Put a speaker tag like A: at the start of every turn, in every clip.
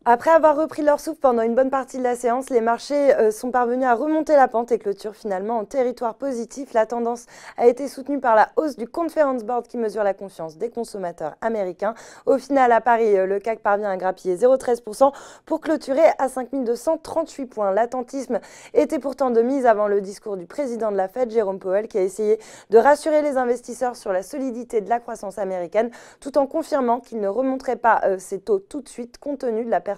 A: Après avoir repris leur souffle pendant une bonne partie de la séance, les marchés sont parvenus à remonter la pente et clôturent finalement en territoire positif. La tendance a été soutenue par la hausse du Conference Board qui mesure la confiance des consommateurs américains. Au final, à Paris, le CAC parvient à grappiller 0,13% pour clôturer à 5 238 points. L'attentisme était pourtant de mise avant le discours du président de la Fed, Jérôme Powell, qui a essayé de rassurer les investisseurs sur la solidité de la croissance américaine, tout en confirmant qu'il ne remonterait pas ses taux tout de suite compte tenu de la persistance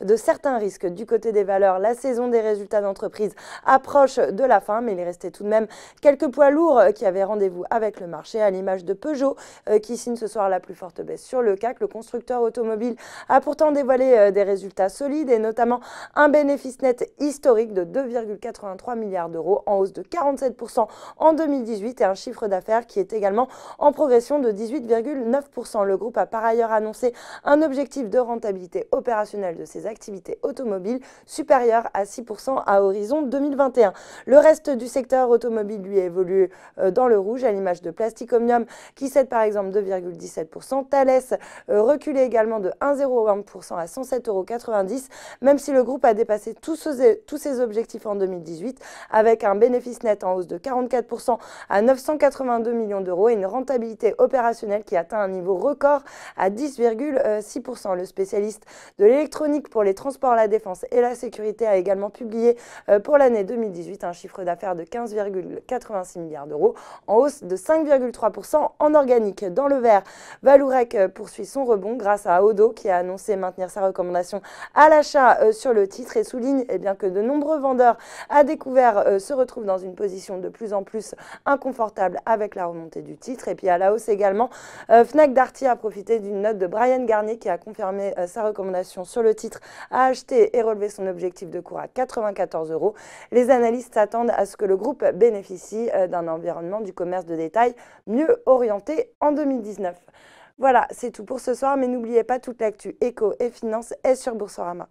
A: de certains risques. Du côté des valeurs, la saison des résultats d'entreprise approche de la fin, mais il restait tout de même quelques poids lourds qui avaient rendez-vous avec le marché, à l'image de Peugeot qui signe ce soir la plus forte baisse sur le CAC. Le constructeur automobile a pourtant dévoilé des résultats solides et notamment un bénéfice net historique de 2,83 milliards d'euros en hausse de 47% en 2018 et un chiffre d'affaires qui est également en progression de 18,9%. Le groupe a par ailleurs annoncé un objectif de rentabilité opérationnelle de ses activités automobiles supérieure à 6% à horizon 2021. Le reste du secteur automobile, lui, évolue dans le rouge, à l'image de Plastic Omnium qui cède par exemple 2,17%. Thales reculait également de 1,01% à 107,90 €, même si le groupe a dépassé tous ses objectifs en 2018 avec un bénéfice net en hausse de 44% à 982 millions d'euros et une rentabilité opérationnelle qui atteint un niveau record à 10,6%. Le spécialiste de l'électronique pour les transports, la défense et la sécurité a également publié pour l'année 2018 un chiffre d'affaires de 15,86 milliards d'euros en hausse de 5,3% en organique. Dans le vert, Vallourec poursuit son rebond grâce à Odo qui a annoncé maintenir sa recommandation à l'achat sur le titre et souligne que de nombreux vendeurs à découvert se retrouvent dans une position de plus en plus inconfortable avec la remontée du titre. Et puis à la hausse également, Fnac Darty a profité d'une note de Brian Garnier qui a confirmé sa recommandation sur le titre à acheter et relever son objectif de cours à 94 €. Les analystes s'attendent à ce que le groupe bénéficie d'un environnement du commerce de détail mieux orienté en 2019. Voilà, c'est tout pour ce soir, mais n'oubliez pas toute l'actu éco et finance est sur Boursorama.